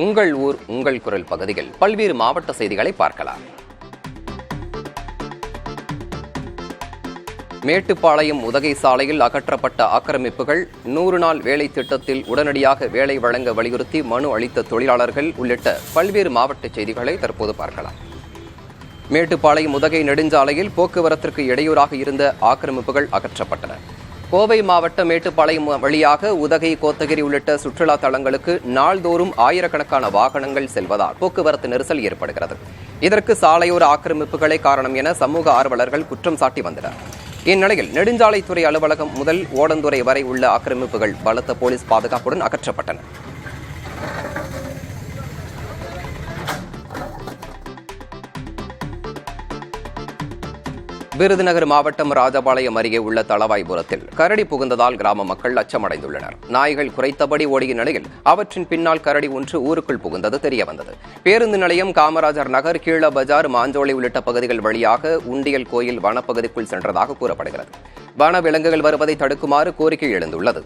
உங்கள் ஊர் உங்கள் குரல் பகுதியில் பல்வேறு மாவட்ட செய்திகளை பார்க்கலாம். மேட்டுப்பாளையம் உதகை சாலையில் அகற்றப்பட்ட ஆக்கிரமிப்புகள், 100 நாள் வேலை திட்டத்தில் உடனடியாக வேலை வழங்க வலியுறுத்தி மனு அளித்த தொழிலாளர்கள் உள்ளிட்ட பல்வேறு மாவட்ட செய்திகளை தற்போது பார்க்கலாம். மேட்டுப்பாளையம் உதகை நெடுஞ்சாலையில் போக்குவரத்திற்கு இடையூறாக இருந்த ஆக்கிரமிப்புகள் அகற்றப்பட்டன. கோவை மாவட்ட மேட்டுப்பாளையம் வழியாக உதகை, கோத்தகிரி உள்ளிட்ட சுற்றுலா தலங்களுக்கு நாள்தோறும் ஆயிரக்கணக்கான வாகனங்கள் செல்வதால் போக்குவரத்து நெரிசல் ஏற்படுகிறது. இதற்கு சாலையோர ஆக்கிரமிப்புகளே காரணம் என சமூக ஆர்வலர்கள் குற்றம் சாட்டி வந்தனர். இந்நிலையில் நெடுஞ்சாலைத்துறை அலுவலகம் முதல் ஓடந்துறை வரை உள்ள ஆக்கிரமிப்புகள் பலத்த போலீஸ் பாதுகாப்புடன் அகற்றப்பட்டன. விருதுநகர் மாவட்டம் ராஜபாளையம் அருகே உள்ள தளவாய்புரத்தில் கரடி புகுந்ததால் கிராம மக்கள் அச்சமடைந்துள்ளனர். நாய்கள் குறைத்தபடி ஓடிய நிலையில் அவற்றின் பின்னால் கரடி ஒன்று ஊருக்குள் புகுந்தது தெரியவந்தது. பேருந்து நிலையம், காமராஜர் நகர், கீழ பஜார், மாஞ்சோலை உள்ளிட்ட பகுதிகள் வழியாக உண்டியல் கோயில் வனப்பகுதிக்குள் சென்றதாக கூறப்படுகிறது. வன விலங்குகள் வருவதை தடுக்குமாறு கோரிக்கை எழுந்துள்ளது.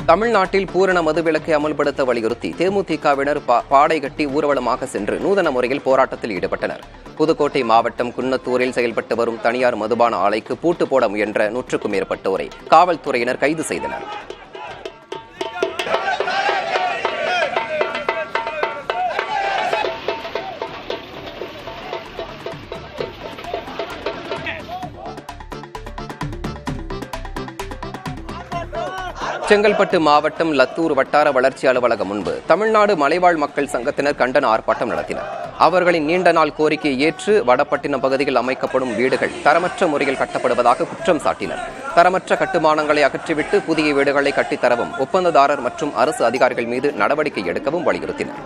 தமிழ்நாட்டில் பூரண மதுவிலக்கை அமல்படுத்த வலியுறுத்தி தேமுதிகவினர் பாடை கட்டி ஊர்வலமாக சென்று நூதன முறையில் போராட்டத்தில் ஈடுபட்டனர். புதுக்கோட்டை மாவட்டம் குன்னத்தூரில் செயல்பட்டு வரும் தனியார் மதுபான ஆலைக்கு பூட்டு போட முயன்ற 100க்கும் மேற்பட்டோரை காவல்துறையினர் கைது செய்தனர். செங்கல்பட்டு மாவட்டம் லத்தூர் வட்டார வளர்ச்சி அலுவலகம் முன்பு தமிழ்நாடு மலைவாழ் மக்கள் சங்கத்தினர் கண்டன ஆர்ப்பாட்டம் நடத்தினர். அவர்களின் நீண்ட நாள் கோரிக்கையை ஏற்று வடபட்டினம் பகுதியில் அமைக்கப்படும் வீடுகள் தரமற்ற முறையில் கட்டப்படுவதாக குற்றம் சாட்டினர். தரமற்ற கட்டுமானங்களை அகற்றிவிட்டு புதிய வீடுகளை கட்டித்தரவும், ஒப்பந்ததாரர் மற்றும் அரசு அதிகாரிகள் மீது நடவடிக்கை எடுக்கவும் வலியுறுத்தினர்.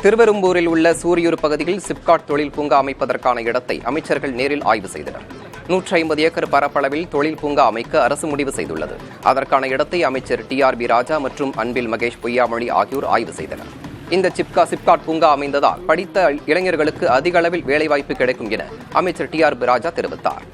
திருவெரும்பூரில் உள்ள சூரியூர் பகுதியில் சிப்காட் தொழில் பூங்கா அமைப்பதற்கான இடத்தை அமைச்சர்கள் நேரில் ஆய்வு செய்தனர். 150 ஏக்கர் பரப்பளவில் தொழில் பூங்கா அமைக்க அரசு முடிவு செய்துள்ளது. அதற்கான இடத்தை அமைச்சர் TRB ராஜா மற்றும் அன்பில் மகேஷ் பொய்யாமொழி ஆகியோர் ஆய்வு செய்தனர். இந்த சிப்காட் பூங்கா அமைந்ததால் படித்த இளைஞர்களுக்கு அதிக அளவில் வேலைவாய்ப்பு கிடைக்கும் என அமைச்சர் TRB ராஜா தெரிவித்தார்.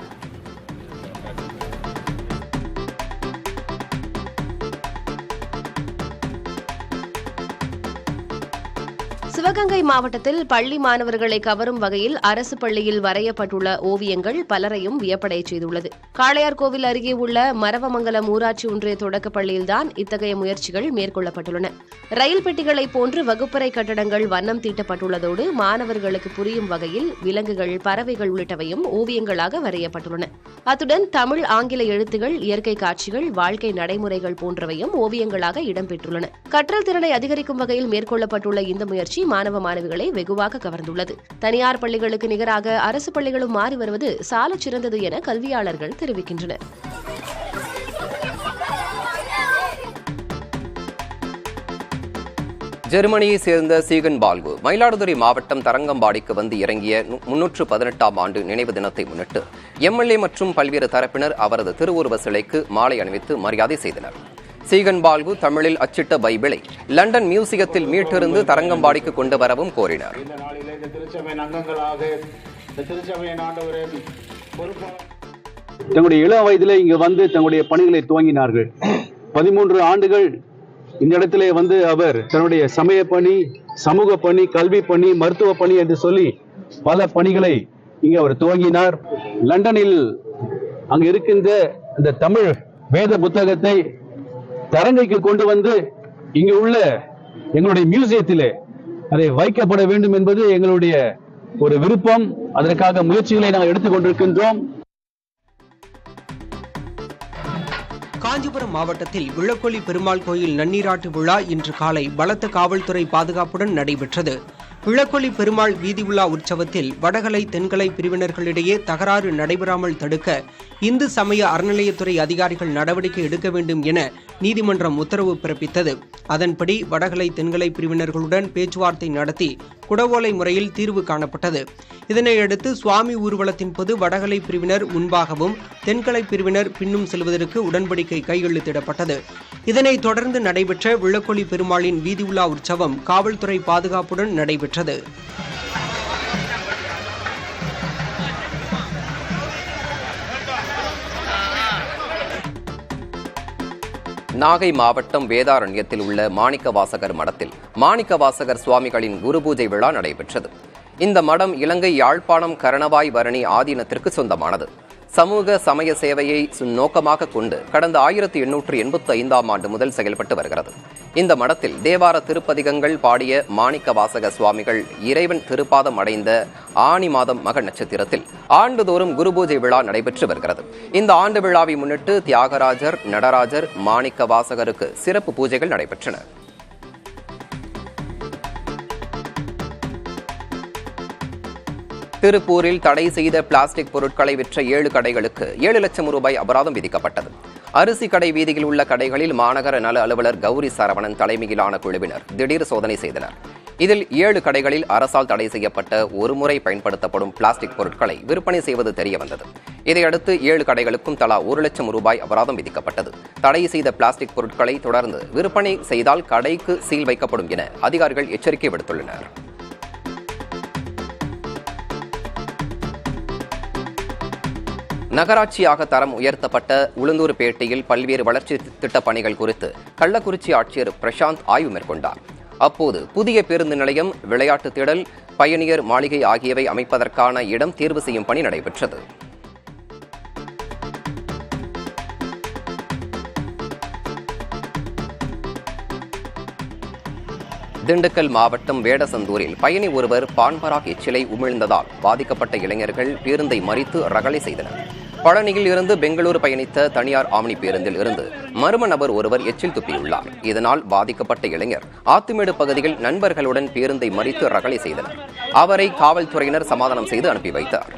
சிவகங்கை மாவட்டத்தில் பள்ளி மாணவர்களை கவரும் வகையில் அரசு பள்ளியில் வரையப்பட்டுள்ள ஓவியங்கள் பலரையும் வியப்படைய செய்துள்ளது. காளையார்கோவில் அருகே உள்ள மரவமங்கலம் ஊராட்சி ஒன்றிய தொடக்கப் பள்ளியில்தான் இத்தகைய முயற்சிகள் மேற்கொள்ளப்பட்டுள்ளன. ரயில் பெட்டிகளை போன்று வகுப்பறை கட்டடங்கள் வண்ணம் தீட்டப்பட்டுள்ளதோடு மாணவர்களுக்கு புரியும் வகையில் விலங்குகள், பறவைகள் உள்ளிட்டவையும் ஓவியங்களாக வரையப்பட்டுள்ளன. அத்துடன் தமிழ், ஆங்கில எழுத்துகள், இயற்கை காட்சிகள், வாழ்க்கை நடைமுறைகள் போன்றவையும் ஓவியங்களாக இடம்பெற்றுள்ளன. கற்றல் திறனை அதிகரிக்கும் வகையில் மேற்கொள்ளப்பட்டுள்ள இந்த முயற்சி மாணவ மாணவிகளை வெகுவாக கவர்ந்துள்ளது. தனியார் பள்ளிகளுக்கு நிகராக அரசு பள்ளிகளும் மாறி வருவது சாலச் சிறந்தது என கல்வியாளர்கள் தெரிவிக்கின்றனர். ஜெர்மனியை சேர்ந்த சீகன் பால்கு மயிலாடுதுறை மாவட்டம் தரங்கம்பாடிக்கு வந்து இறங்கிய 318ஆம் ஆண்டு நினைவு தினத்தை முன்னிட்டு MLA மற்றும் பல்வேறு தரப்பினர் அவரது திருவுருவ சிலைக்கு மாலை அணிவித்து மரியாதை செய்தனர். சீகன் பால்கு தமிழில் அச்சிட்ட பைபிளை லண்டன் மியூசியத்தில் மீட்டிருந்து தரங்கம்பாடிக்கு கொண்டு வரவும் கோரினர். தங்களுடைய இளம் வயதிலே இங்கு வந்து தங்களுடைய பணிகளை துவங்கினார்கள். 13 ஆண்டுகள் இந்த இடத்திலே வந்து அவர் தன்னுடைய சமய பணி, சமூக பணி, கல்வி பணி, மருத்துவ பணி என்று சொல்லி பல பணிகளை இங்கு அவர் துவங்கினார். லண்டனில் அங்கு இருக்கின்ற இந்த தமிழ் வேத புத்தகத்தை தரங்கைக்கு கொண்டு வந்து இங்கு உள்ள எங்களுடைய மியூசியத்திலே அதை வைக்கப்பட வேண்டும் என்பது எங்களுடைய ஒரு விருப்பம். அதற்காக முயற்சிகளை நாங்கள் எடுத்துக் கொண்டிருக்கின்றோம். காஞ்சிபுரம் மாவட்டத்தில் விளக்கொலி பெருமாள் கோயில் நன்னீராட்டு விழா இன்று காலை பலத்த காவல்துறை பாதுகாப்புடன் நடைபெற்றது. விளக்கொலி பெருமாள் வீதி உலா உற்சவத்தில் வடகலை, தென்கலை பிரிவினர்களிடையே தகராறு நடைபெறாமல் தடுக்க இந்து சமய அறநிலையத்துறை அதிகாரிகள் நடவடிக்கை எடுக்க வேண்டும் என நீதிமன்றம் உத்தரவு பிறப்பித்தது. அதன்படி வடகலை தென்கலை பிரிவினர்களுடன் பேச்சுவார்த்தை நடத்தி குடவோலை முறையில் தீர்வு காணப்பட்டது. இதனையடுத்து சுவாமி ஊர்வலத்தின் போது வடகலை பிரிவினர் முன்பாகவும் தென்கலை பிரிவினர் பின்னும் செல்வதற்கு உடன்படிக்கை கையெழுத்திடப்பட்டது. இதனைத் தொடர்ந்து நடைபெற்ற விளக்கொலி பெருமாளின் வீதி உலா உற்சவம் காவல்துறை பாதுகாப்புடன் நடைபெற்றது. நாகை மாவட்டம் வேதாரண்யத்தில் உள்ள மாணிக்கவாசகர் மடத்தில் மாணிக்கவாசகர் சுவாமிகளின் குருபூஜை விழா நடைபெற்றது. இந்த மடம் இலங்கை யாழ்ப்பாணம் கரணவாய் வரணி ஆதீனத்திற்கு சொந்தமானது. சமூக சமய சேவையை நோக்கமாக கொண்டு கடந்த 1885ஆம் ஆண்டு முதல் செயல்பட்டு வருகிறது. இந்த மடத்தில் தேவார திருப்பதிகங்கள் பாடிய மாணிக்கவாசக சுவாமிகள் இறைவன் திருப்பாதம் அடைந்த ஆனி மாதம் மக நட்சத்திரத்தில் ஆண்டுதோறும் குருபூஜை விழா நடைபெற்று வருகிறது. இந்த ஆண்டு விழாவை முன்னிட்டு தியாகராஜர், நடராஜர், மாணிக்கவாசகருக்கு சிறப்பு பூஜைகள் நடைபெற்றன. திருப்பூரில் தடை செய்த பிளாஸ்டிக் பொருட்களை விற்ற 7 கடைகளுக்கு 7 லட்சம் ரூபாய் அபராதம் விதிக்கப்பட்டது. அரிசி கடை வீதியில் உள்ள கடைகளில் மாநகர நல அலுவலர் கௌரி சரவணன் தலைமையிலான குழுவினர் திடீர் சோதனை செய்தனர். இதில் 7 கடைகளில் அரசால் தடை செய்யப்பட்ட ஒருமுறை பயன்படுத்தப்படும் பிளாஸ்டிக் பொருட்களை விற்பனை செய்வது தெரியவந்தது. இதையடுத்து 7 கடைகளுக்கும் தலா 1 லட்சம் ரூபாய் அபராதம் விதிக்கப்பட்டது. தடை செய்த பிளாஸ்டிக் பொருட்களை தொடர்ந்து விற்பனை செய்தால் கடைக்கு சீல் வைக்கப்படும் என அதிகாரிகள் எச்சரிக்கை விடுத்துள்ளனர். நகராட்சியாக தரம் உயர்த்தப்பட்ட உளுந்தூர்பேட்டையில் பல்வேறு வளர்ச்சி திட்டப் பணிகள் குறித்து கள்ளக்குறிச்சி ஆட்சியர் பிரசாந்த் ஆய்வு மேற்கொண்டார். அப்போது புதிய பேருந்து நிலையம், விளையாட்டு திடல், பயணியர் மாளிகை ஆகியவை அமைப்பதற்கான இடம் தேர்வு செய்யும் பணி நடைபெற்றது. திண்டுக்கல் மாவட்டம் வேடசந்தூரில் பயணி ஒருவர் பான்பராக் எச்சிலை உமிழ்ந்ததால் பாதிக்கப்பட்ட இளைஞர்கள் பேருந்தை மறித்து ரகளை செய்தனர். பழனியில் இருந்து பெங்களூரு பயணித்த தனியார் ஆம்னி பேருந்தில் இருந்து மர்ம நபர் ஒருவர் எச்சில் துப்பியுள்ளார். இதனால் பாதிக்கப்பட்ட இளைஞர் ஆத்துமேடு பகுதியில் நண்பர்களுடன் பேருந்தை மறித்து ரகளை செய்தனர். அவரை காவல்துறையினர் சமாதானம் செய்து அனுப்பி வைத்தார்.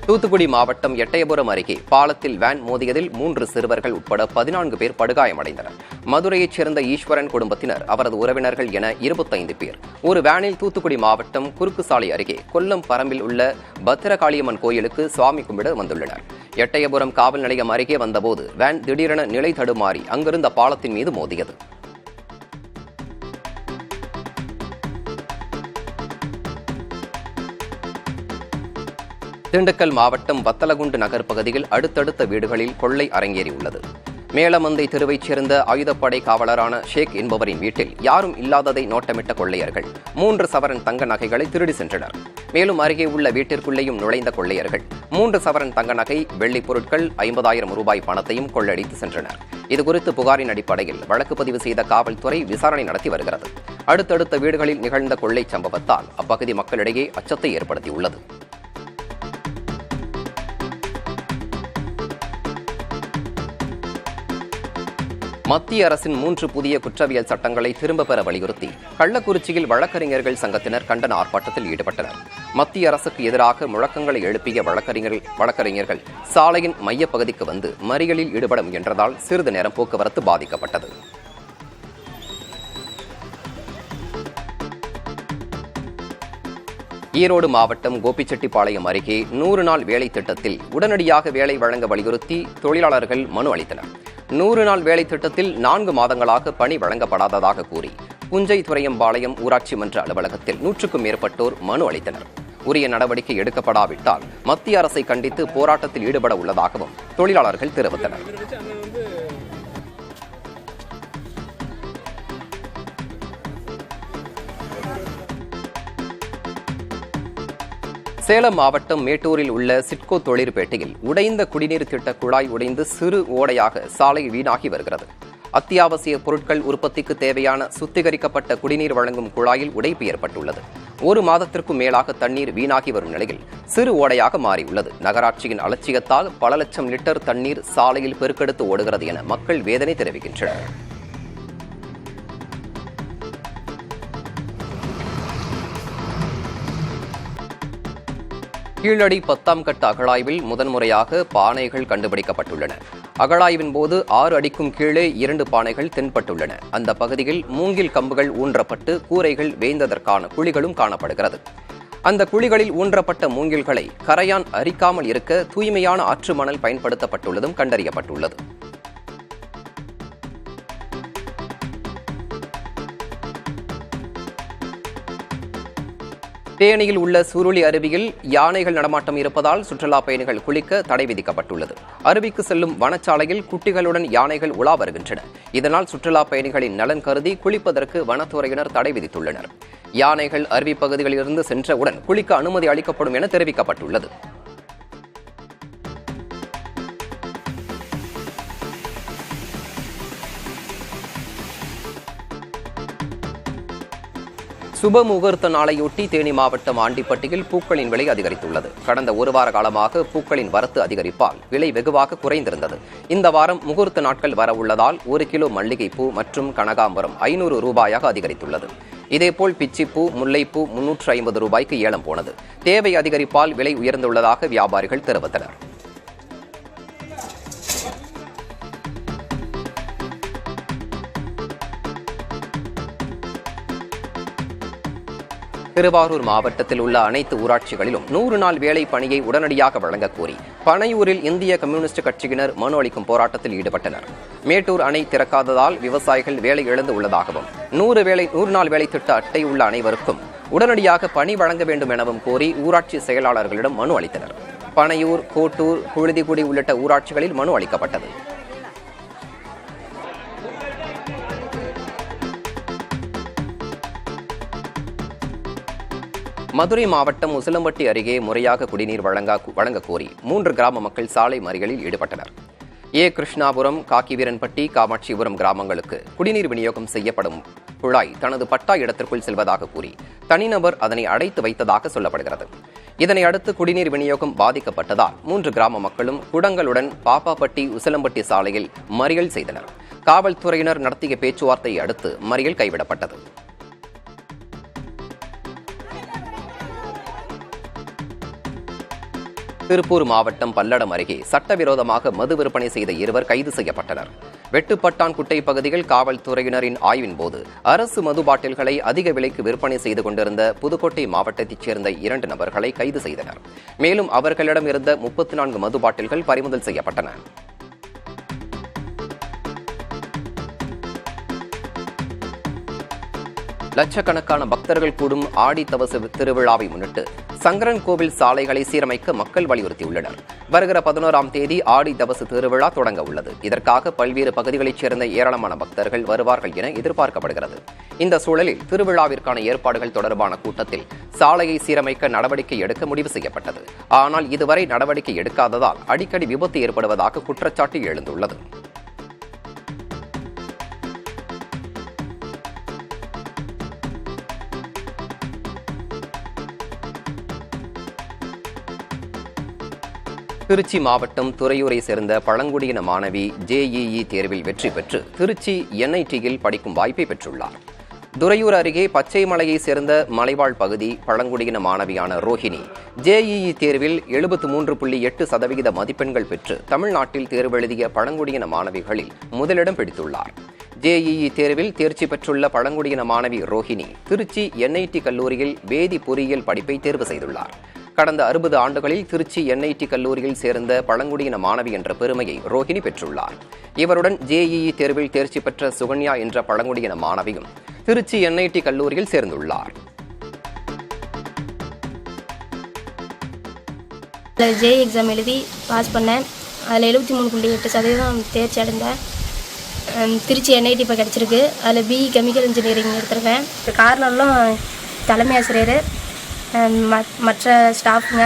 தூத்துக்குடி மாவட்டம் எட்டயபுரம் அருகே பாலத்தில் வேன் மோதியதில் 3 சிறுவர்கள் உட்பட 14 பேர் படுகாயமடைந்தனர். மதுரையைச் சேர்ந்த ஈஸ்வரன் குடும்பத்தினர், அவரது உறவினர்கள் என 25 பேர் ஒரு வேனில் தூத்துக்குடி மாவட்டம் குறுக்கு சாலை அருகே கொல்லம் பரம்பில் உள்ள பத்திரகாளியம்மன் கோயிலுக்கு சுவாமி கும்பிட வந்துள்ளனர். எட்டயபுரம் காவல் நிலையம் அருகே வந்தபோது வேன் திடீரென நிலை தடுமாறி அங்கிருந்த பாலத்தின் மீது மோதியது. திண்டுக்கல் மாவட்டம் வத்தலகுண்டு நகர் பகுதியில் அடுத்தடுத்த வீடுகளில் கொள்ளை அரங்கேறியுள்ளது. மேலமந்தை தெருவைச் சேர்ந்த ஆயுதப்படை காவலரான ஷேக் என்பவரின் வீட்டில் யாரும் இல்லாததை நோட்டமிட்ட கொள்ளையர்கள் 3 சவரன் தங்க நகைகளை திருடி சென்றனர். மேலும் அருகே உள்ள வீட்டிற்குள்ளேயும் நுழைந்த கொள்ளையர்கள் 3 சவரன் தங்க நகை, வெள்ளிப் பொருட்கள், 50,000 ரூபாய் பணத்தையும் கொள்ளடித்து சென்றனர். இதுகுறித்து புகாரின் அடிப்படையில் வழக்கு பதிவு செய்த காவல்துறை விசாரணை நடத்தி வருகிறது. அடுத்தடுத்த வீடுகளில் நிகழ்ந்த கொள்ளை சம்பவத்தால் அப்பகுதி மக்களிடையே அச்சத்தை ஏற்படுத்தியுள்ளது. மத்திய அரசின் 3 புதிய குற்றவியல் சட்டங்களை திரும்பப் பெற வலியுறுத்தி கள்ளக்குறிச்சியில் வழக்கறிஞர்கள் சங்கத்தினர் கண்டன ஆர்ப்பாட்டத்தில் ஈடுபட்டனர். மத்திய அரசுக்கு எதிராக முழக்கங்களை எழுப்பிய வழக்கறிஞர்கள் சாலையின் மையப்பகுதிக்கு வந்து மறியலில் ஈடுபட முயன்றதால் சிறிது நேரம் போக்குவரத்து பாதிக்கப்பட்டது. ஈரோடு மாவட்டம் கோபிச்செட்டிப்பாளையம் அருகே 100 நாள் வேலை திட்டத்தில் உடனடியாக வேலை வழங்க வலியுறுத்தி தொழிலாளர்கள் மனு அளித்தனர். 100 நாள் வேலை திட்டத்தில் 4 மாதங்களாக பணி வழங்கப்படாததாக கூறி புஞ்சை துறையம்பாளையம் ஊராட்சி மன்ற அலுவலகத்தில் 100க்கும் மேற்பட்டோர் மனு அளித்தனர். உரிய நடவடிக்கை எடுக்கப்படாவிட்டால் மத்திய அரசை கண்டித்து போராட்டத்தில் ஈடுபட உள்ளதாகவும் தொழிலாளர்கள் தெரிவித்தனர். சேலம் மாவட்டம் மேட்டூரில் உள்ள சிட்கோ தொழிற்பேட்டையில் உடைந்த குடிநீர் திட்ட குழாய் உடைந்து சிறு ஓடையாக சாலை வீணாகி வருகிறது. அத்தியாவசிய பொருட்கள் உற்பத்திக்கு தேவையான சுத்திகரிக்கப்பட்ட குடிநீர் வழங்கும் குழாயில் உடைப்பு ஏற்பட்டுள்ளது. 1 மாதத்திற்கும் மேலாக தண்ணீர் வீணாகி வரும் நிலையில் சிறு ஓடையாக மாறியுள்ளது. நகராட்சியின் அலட்சியத்தால் பல லட்சம் லிட்டர் தண்ணீர் சாலையில் பெருக்கெடுத்து ஓடுகிறது என மக்கள் வேதனை தெரிவிக்கின்றனர். கீழடி 10ஆம் கட்ட அகழாய்வில் முதன்முறையாக பானைகள் கண்டுபிடிக்கப்பட்டுள்ளன. அகழாய்வின் போது 6 அடிக்கும் கீழே 2 பானைகள் தென்பட்டுள்ளன. அந்த பகுதியில் மூங்கில் கம்புகள் ஊன்றப்பட்டு கூரைகள் வேய்ந்ததற்கான குழிகளும் காணப்படுகிறது. அந்த குழிகளில் ஊன்றப்பட்ட மூங்கில்களை கரையான் அரிக்காமல் இருக்க தூய்மையான ஆற்று மணல் பயன்படுத்தப்பட்டுள்ளதும் கண்டறியப்பட்டுள்ளது. தேனியில் உள்ள சுருளி அருவியில் யானைகள் நடமாட்டம் இருப்பதால் சுற்றுலா பயணிகள் குளிக்க தடை விதிக்கப்பட்டுள்ளது. அருவிக்கு செல்லும் வனச்சாலையில் குட்டிகளுடன் யானைகள் உலா வருகின்றன. இதனால் சுற்றுலா பயணிகளின் நலன் கருதி குளிப்பதற்கு வனத்துறையினர் தடை விதித்துள்ளனர். யானைகள் அருவி பகுதிகளிலிருந்து சென்றவுடன் குளிக்க அனுமதி அளிக்கப்படும் என தெரிவிக்கப்பட்டுள்ளது. சுப முகூர்த்த நாளையொட்டி தேனி மாவட்டம் ஆண்டிப்பட்டியில் பூக்களின் விலை அதிகரித்துள்ளது. கடந்த ஒரு வார காலமாக பூக்களின் வரத்து அதிகரிப்பால் விலை வெகுவாக குறைந்திருந்தது. இந்த வாரம் முகூர்த்த நாட்கள் வரவுள்ளதால் 1 கிலோ மல்லிகைப்பூ மற்றும் கனகாம்பரம் 500 ரூபாயாக அதிகரித்துள்ளது. இதேபோல் பிச்சிப்பூ, முல்லைப்பூ 350 ரூபாய்க்கு ஏலம் போனது. தேவை அதிகரிப்பால் விலை உயர்ந்துள்ளதாக வியாபாரிகள் தெரிவித்தனர். திருவாரூர் மாவட்டத்தில் உள்ள அனைத்து ஊராட்சிகளிலும் 100 நாள் வேலை பணியை உடனடியாக வழங்கக் கோரி பனையூரில் இந்திய கம்யூனிஸ்ட் கட்சியினர் மனு அளிக்கும் போராட்டத்தில் ஈடுபட்டனர். மேட்டூர் அணை திறக்காததால் விவசாயிகள் வேலை இழந்து உள்ளதாகவும் 100 நாள் வேலை திட்ட அட்டை உள்ள அனைவருக்கும் உடனடியாக பணி வழங்க வேண்டும் எனவும் கோரி ஊராட்சி செயலாளர்களிடம் மனு அளித்தனர். பனையூர், கோட்டூர், புழுதிக்குடி உள்ளிட்ட ஊராட்சிகளில் மனு அளிக்கப்பட்டது. மதுரை மாவட்டம் உசிலம்பட்டி அருகே முறையாக குடிநீர் வழங்க கோரி 3 கிராம மக்கள் சாலை மறியலில் ஈடுபட்டனர். கிருஷ்ணாபுரம், காக்கிவீரன்பட்டி, காமாட்சிபுரம் கிராமங்களுக்கு குடிநீர் விநியோகம் செய்யப்படும் குழாய் தனது பட்டா இடத்திற்குள் செல்வதாக கூறி தனிநபர் அதனை அடைத்து வைத்ததாக சொல்லப்படுகிறது. இதனை அடுத்து குடிநீர் விநியோகம் பாதிக்கப்பட்டதால் 3 கிராம மக்களும் குடங்களுடன் பாப்பாப்பட்டி, உசிலம்பட்டி சாலையில் மறியல் செய்தனர். காவல்துறையினர் நடத்திய பேச்சுவார்த்தையை அடுத்து மறியல் கைவிடப்பட்டது. திருப்பூர் மாவட்டம் பல்லடம் அருகே சட்டவிரோதமாக மது விற்பனை செய்த 2 கைது செய்யப்பட்டனர். வெட்டுப்பட்டான்குட்டை பகுதியில் காவல்துறையினரின் ஆய்வின் போது அரசு மது பாட்டில்களை அதிக விலைக்கு விற்பனை செய்து கொண்டிருந்த புதுக்கோட்டை மாவட்டத்தைச் சேர்ந்த 2 நபர்களை கைது செய்தனர். மேலும் அவர்களிடம் இருந்த 34 மது பாட்டில்கள் பறிமுதல் செய்யப்பட்டன. லட்சக்கணக்கான பக்தர்கள் கூடும் ஆடி தவசு திருவிழாவை முன்னிட்டு சங்கரன் கோவில் சாலைகளை சீரமைக்க மக்கள் வலியுறுத்தியுள்ளனர். வருகிற 11ஆம் தேதி ஆடி தவசு திருவிழா தொடங்க உள்ளது. இதற்காக பல்வேறு பகுதிகளைச் சேர்ந்த ஏராளமான பக்தர்கள் வருவார்கள் என எதிர்பார்க்கப்படுகிறது. இந்த சூழலில் திருவிழாவிற்கான ஏற்பாடுகள் தொடர்பான கூட்டத்தில் சாலையை சீரமைக்க நடவடிக்கை எடுக்க முடிவு செய்யப்பட்டது. ஆனால் இதுவரை நடவடிக்கை எடுக்காததால் அடிக்கடி விபத்து ஏற்படுவதாக குற்றச்சாட்டு எழுந்துள்ளது. திருச்சி மாவட்டம் துறையூரை சேர்ந்த பழங்குடியின மாணவி JEE தேர்வில் வெற்றி பெற்று திருச்சி NITயில் படிக்கும் வாய்ப்பை பெற்றுள்ளார். துறையூர் அருகே பச்சைமலையை சேர்ந்த மலைவாழ் பகுதி பழங்குடியின மாணவியான ரோஹிணி JEE தேர்வில் 73.8% மதிப்பெண்கள் பெற்று தமிழ்நாட்டில் தேர்வெழுதிய பழங்குடியின மாணவிகளில் முதலிடம் பிடித்துள்ளார். JEE தேர்வில் தேர்ச்சி பெற்றுள்ள பழங்குடியின மாணவி ரோஹிணி திருச்சி NIT கல்லூரியில் வேதி பொறியியல் படிப்பை தேர்வு செய்துள்ளார். கடந்த 60 ஆண்டுகளில் திருச்சி NIT கல்லூரியில் சேர்ந்த பழங்குடியின மாணவி என்ற பெருமையை ரோஹிணி பெற்றுள்ளார். இவருடன் JEE தேர்வில் தேர்ச்சி பெற்ற சுகன்யா என்ற பழங்குடியின மாணவியும் திருச்சி NIT கல்லூரியில் சேர்ந்துள்ளார். JEE எக்ஸாம் எழுதி பாஸ் பண்ணேன். அதில் 73.8% தேர்ச்சி அடைந்தேன். திருச்சி NIT இப்போ கிடச்சிருக்கு. அதில் BE கெமிக்கல் இன்ஜினியரிங் எடுத்திருக்கேன். காரணம்லாம் தலைமை ஆசிரியர், மற்ற ஸ்டாஃபுங்க,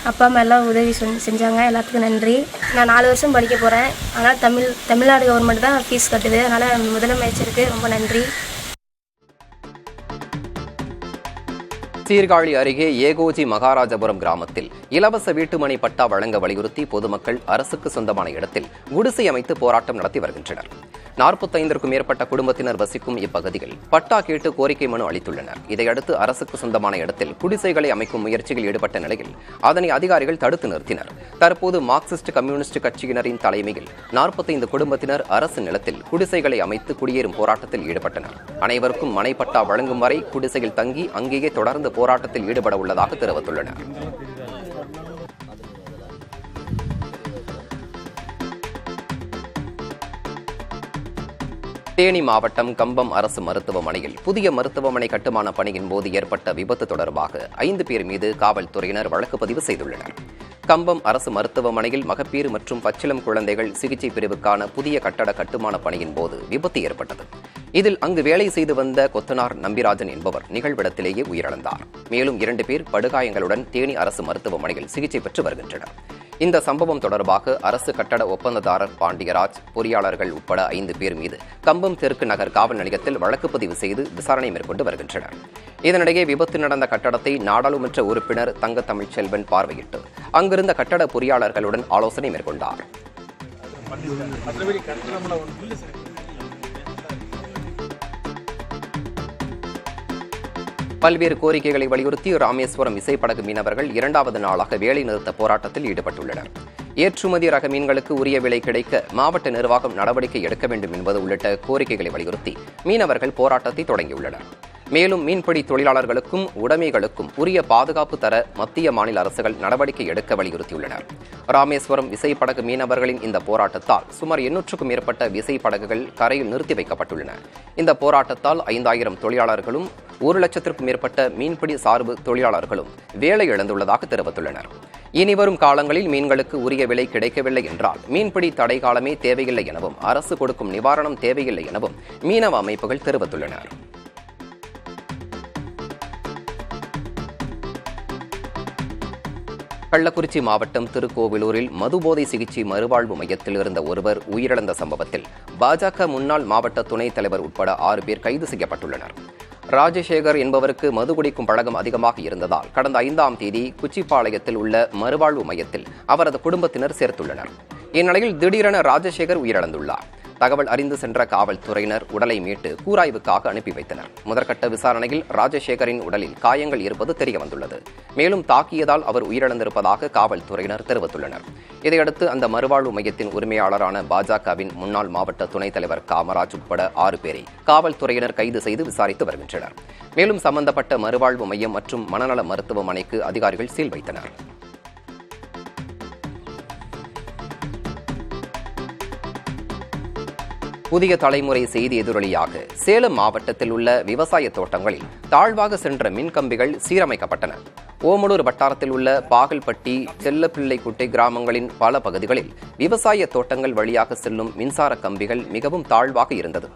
அப்பா அம்மா எல்லாம் உதவி செஞ்சாங்க. எல்லாத்துக்கும் நன்றி. நான் 4 வருஷம் படிக்க போகிறேன். ஆனால் தமிழ்நாடு கவர்மெண்ட் தான் ஃபீஸ் கட்டுது. அதனால் முதலமைச்சருக்கு ரொம்ப நன்றி. சீர்காழி அருகே ஏகோஜி மகாராஜபுரம் கிராமத்தில் இலவச வீட்டுமனை பட்டா வழங்க வலியுறுத்தி பொதுமக்கள் அரசுக்கு சொந்தமான இடத்தில் குடிசை அமைத்து போராட்டம் நடத்தி வருகின்றனர். 45க்கும் மேற்பட்ட குடும்பத்தினர் வசிக்கும் இப்பகுதியில் பட்டா கேட்டு கோரிக்கை மனு அளித்துள்ளனர். இதையடுத்து அரசுக்கு சொந்தமான இடத்தில் குடிசைகளை அமைக்கும் முயற்சியில் ஈடுபட்ட நிலையில் அதனை அதிகாரிகள் தடுத்து நிறுத்தினர். தற்போது மார்க்சிஸ்ட் கம்யூனிஸ்ட் கட்சியினரின் தலைமையில் 45 குடும்பத்தினர் அரசு நிலத்தில் குடிசைகளை அமைத்து குடியேறும் போராட்டத்தில் ஈடுபட்டனர். அனைவருக்கும் மனை பட்டா வழங்கும் வரை குடிசையில் தங்கி அங்கேயே தொடர்ந்து போராட்டத்தில் ஈடுபட உள்ளதாக தெரிவித்துள்ளனர். தேனி மாவட்டம் கம்பம் அரசு மருத்துவமனையில் புதிய மருத்துவமனை கட்டுமான பணியின் போது ஏற்பட்ட விபத்து தொடர்பாக 5 பேர் மீது காவல்துறையினர் வழக்கு பதிவு செய்துள்ளனர். கம்பம் அரசு மருத்துவமனையில் மகப்பேறு மற்றும் பச்சிளம் குழந்தைகள் சிகிச்சை பிரிவுக்கான புதிய கட்டட கட்டுமான பணியின் போது விபத்து ஏற்பட்டது. இதில் அங்கு வேலை செய்து வந்த கொத்தனார் நம்பிராஜன் என்பவர் நிகழ்விடத்திலேயே உயிரிழந்தார். மேலும் 2 பேர் படுகாயங்களுடன் தேனி அரசு மருத்துவமனையில் சிகிச்சை பெற்று வருகின்றனர். இந்த சம்பவம் தொடர்பாக அரசு கட்டட ஒப்பந்ததாரர் பாண்டியராஜ், பொறியாளர்கள் உட்பட 5 பேர் மீது கம்பம் தெற்கு நகர் காவல் நிலையத்தில் வழக்கு பதிவு செய்து விசாரணை மேற்கொண்டு வருகின்றனர். இதனிடையே விபத்து நடந்த கட்டடத்தை நாடாளுமன்ற உறுப்பினர் தங்கத்தமிழ் செல்வன் பார்வையிட்டு அங்கிருந்த கட்டட பொறியாளர்களுடன் ஆலோசனை மேற்கொண்டார். பல்வேறு கோரிக்கைகளை வலியுறுத்தி ராமேஸ்வரம் விசைப்படகு மீனவர்கள் 2வது நாளாக வேலைநிறுத்த போராட்டத்தில் ஈடுபட்டுள்ளனர். ஏற்றுமதி ரக மீன்களுக்கு உரிய விலை கிடைக்க மாவட்ட நிர்வாகம் நடவடிக்கை எடுக்க வேண்டும் என்பது உள்ளிட்ட கோரிக்கைகளை வலியுறுத்தி மீனவர்கள் போராட்டத்தை தொடங்கியுள்ளனர். மேலும் மீன்பிடி தொழிலாளர்களுக்கும் உடைமைகளுக்கும் உரிய பாதுகாப்பு தர மத்திய மாநில அரசுகள் நடவடிக்கை எடுக்க வலியுறுத்தியுள்ளனர். ராமேஸ்வரம் விசைப்படகு மீனவர்களின் இந்த போராட்டத்தால் சுமார் 800க்கும் மேற்பட்ட விசைப்படகுகள் கரையில் நிறுத்தி வைக்கப்பட்டுள்ளன. இந்த போராட்டத்தால் 5000 தொழிலாளர்களும் 1 லட்சத்திற்கும் மேற்பட்ட மீன்பிடி சார்பு தொழிலாளர்களும் வேலை இழந்துள்ளதாக தெரிவித்துள்ளனர். இனிவரும் காலங்களில் மீன்களுக்கு உரிய விலை கிடைக்கவில்லை என்றால் மீன்பிடி தடை காலமே தேவையில்லை எனவும் அரசு கொடுக்கும் நிவாரணம் தேவையில்லை எனவும் மீனவ அமைப்புகள் தெரிவித்துள்ளனர். கள்ளக்குறிச்சி மாவட்டம் திருக்கோவிலூரில் மதுபோதை சிகிச்சை மறுவாழ்வு மையத்தில் இருந்த ஒருவர் உயிரிழந்த சம்பவத்தில் பாஜக முன்னாள் மாவட்ட துணைத் தலைவர் உட்பட 6 பேர் கைது செய்யப்பட்டுள்ளனர். ராஜசேகர் என்பவருக்கு மது குடிக்கும் பழக்கம் அதிகமாக இருந்ததால் கடந்த 5ஆம் தேதி குச்சிப்பாளையத்தில் உள்ள மறுவாழ்வு மையத்தில் அவரது குடும்பத்தினர் சேர்த்துள்ளனர். இந்நிலையில் திடீரென ராஜசேகர் உயிரிழந்துள்ளார். தகவல் அறிந்து சென்ற காவல்துறையினர் உடலை மீட்டு கூராய்வுக்காக அனுப்பி வைத்தனர். முதற்கட்ட விசாரணையில் ராஜசேகரின் உடலில் காயங்கள் இருப்பது தெரியவந்துள்ளது. மேலும் தாக்கியதால் அவர் உயிரிழந்திருப்பதாக காவல்துறையினர் தெரிவித்துள்ளனர். இதையடுத்து அந்த மறுவாழ்வு மையத்தின் உரிமையாளரான பாஜகவின் முன்னாள் மாவட்ட துணைத் தலைவர் காமராஜ் உட்பட 6 பேரை காவல்துறையினர் கைது செய்து விசாரித்து வருகின்றனர். மேலும் சம்பந்தப்பட்ட மறுவாழ்வு மையம் மற்றும் மனநல மருத்துவமனைக்கு அதிகாரிகள் சீல் வைத்தனர். புதிய தலைமுறை செய்தி எதிரொலியாக சேலம் மாவட்டத்தில் உள்ள விவசாய தோட்டங்களில் தாழ்வாக சென்ற மின்கம்பிகள் சீரமைக்கப்பட்டன. ஓமலூர் வட்டாரத்தில் உள்ள பாகல்பட்டி, செல்லப்பிள்ளைக்குட்டை கிராமங்களின் பல பகுதிகளில் விவசாய தோட்டங்கள் வழியாக செல்லும் மின்சார கம்பிகள் மிகவும் தாழ்வாக இருந்தது.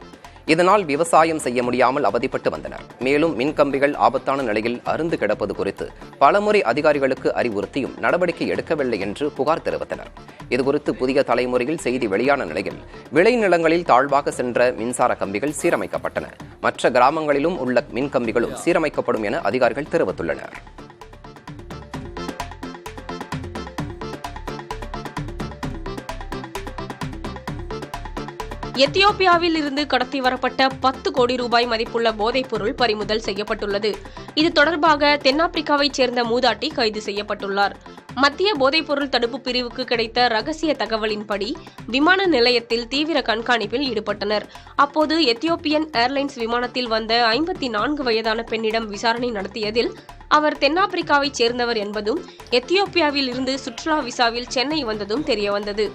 இதனால் விவசாயம் செய்ய முடியாமல் அவதிப்பட்டு வந்தனர். மேலும் மின்கம்பிகள் ஆபத்தான நிலையில் அருந்து கிடப்பது குறித்து பலமுறை அதிகாரிகளுக்கு அறிவுறுத்தியும் நடவடிக்கை எடுக்கவில்லை என்று புகார் தெரிவித்தனர். இதுகுறித்து புதிய தலைமுறையில் செய்தி வெளியான நிலையில் விளைநிலங்களில் தாழ்வாக சென்ற மின்சார கம்பிகள் சீரமைக்கப்பட்டன. மற்ற கிராமங்களிலும் உள்ள மின்கம்பிகளும் சீரமைக்கப்படும் என அதிகாரிகள் தெரிவித்துள்ளனர். எத்தியோப்பியாவில் இருந்து கடத்தி வரப்பட்ட 10 கோடி ரூபாய் மதிப்புள்ள போதைப் பொருள் பறிமுதல் செய்யப்பட்டுள்ளது. இது தொடர்பாக தென்னாப்பிரிக்காவைச் சேர்ந்த மூதாட்டி கைது செய்யப்பட்டுள்ளார். மத்திய போதைப்பொருள் தடுப்பு பிரிவுக்கு கிடைத்த ரகசிய தகவலின்படி விமான நிலையத்தில் தீவிர கண்காணிப்பில் ஈடுபட்டனர். அப்போது எத்தியோப்பியன் ஏர்லைன்ஸ் விமானத்தில் வந்த 54 வயதான பெண்ணிடம் விசாரணை நடத்தியதில் அவர் தென்னாப்பிரிக்காவைச் சேர்ந்தவர் என்பதும் எத்தியோப்பியாவில் இருந்து சுற்றுலா விசாவில் சென்னை வந்ததும் தெரியவந்தது.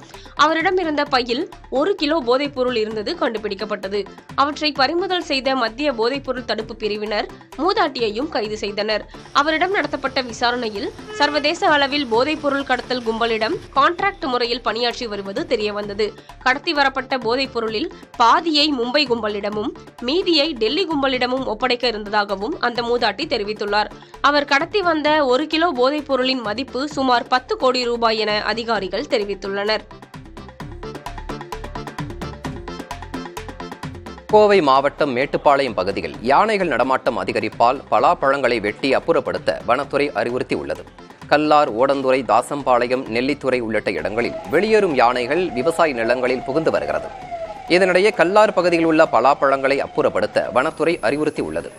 அவரிடம் இருந்த பையில் 1 கிலோ போதைப்பொருள் இருந்தது கண்டுபிடிக்கப்பட்டது. அவற்றை பறிமுதல் செய்த மத்திய போதைப்பொருள் தடுப்பு பிரிவினர் மூதாட்டியையும் கைது செய்தனர். அவரிடம் நடத்தப்பட்ட விசாரணையில் சர்வதேச அளவில் போதைப்பொருள் கடத்தல் கும்பலிடம் கான்ட்ராக்ட் முறையில் பணியாற்றி வருவது தெரியவந்தது. கடத்தி வரப்பட்ட போதைப் பொருளில் பாதியை மும்பை கும்பலிடமும் மீதியை டெல்லி கும்பலிடமும் ஒப்படைக்க இருந்ததாகவும் அந்த மூதாட்டி தெரிவித்துள்ளார். அவர் கடத்தி வந்த 1 கிலோ போதைப் பொருளின் மதிப்பு சுமார் 10 கோடி ரூபாய் என அதிகாரிகள் தெரிவித்துள்ளனர். கோவை மாவட்டம் மேட்டுப்பாளையம் பகுதியில் யானைகள் நடமாட்டம் அதிகரிப்பால் பலாப்பழங்களை வெட்டி அப்புறப்படுத்த வனத்துறை அறிவுறுத்தியுள்ளது. கல்லார், ஓடந்துறை, தாசம்பாளையம், நெல்லித்துறை உள்ளிட்ட இடங்களில் வெளியேறும் யானைகள் விவசாய நிலங்களில் புகுந்து வருகிறது. இதனிடையே கல்லார் பகுதியில் உள்ள பலாப்பழங்களை அப்புறப்படுத்த வனத்துறை அறிவுறுத்தியுள்ளது.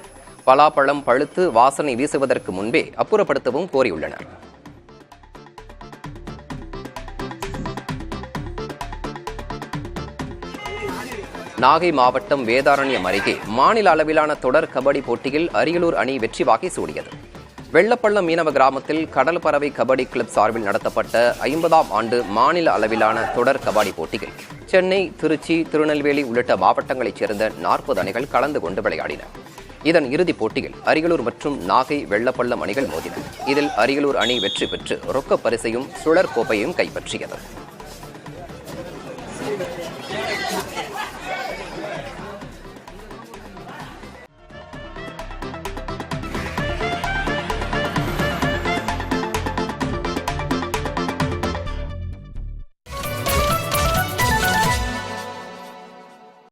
பலாப்பழம் பழுத்து வாசனை வீசுவதற்கு முன்பே அப்புறப்படுத்தவும் கோரியுள்ளனர். நாகை மாவட்டம் வேதாரண்யம் அருகே மாநில அளவிலான தொடர் கபடி போட்டியில் அரியலூர் அணி வெற்றி வாகை சூடியது. வெள்ளப்பள்ளம் மீனவ கிராமத்தில் கடல் பறவை கபடி கிளப் சார்பில் நடத்தப்பட்ட 50ஆம் ஆண்டு மாநில அளவிலான தொடர் கபடி போட்டியில் சென்னை, திருச்சி, திருநெல்வேலி உள்ளிட்ட மாவட்டங்களைச் சேர்ந்த 40 அணிகள் கலந்து கொண்டு விளையாடின. இதன் இறுதிப் போட்டியில் அரியலூர் மற்றும் நாகை, வெள்ளப்பள்ளம் அணிகள் மோதின. இதில் அரியலூர் அணி வெற்றி பெற்று ரொக்கப் பரிசையும் சுழற் கோப்பையையும் கைப்பற்றியது.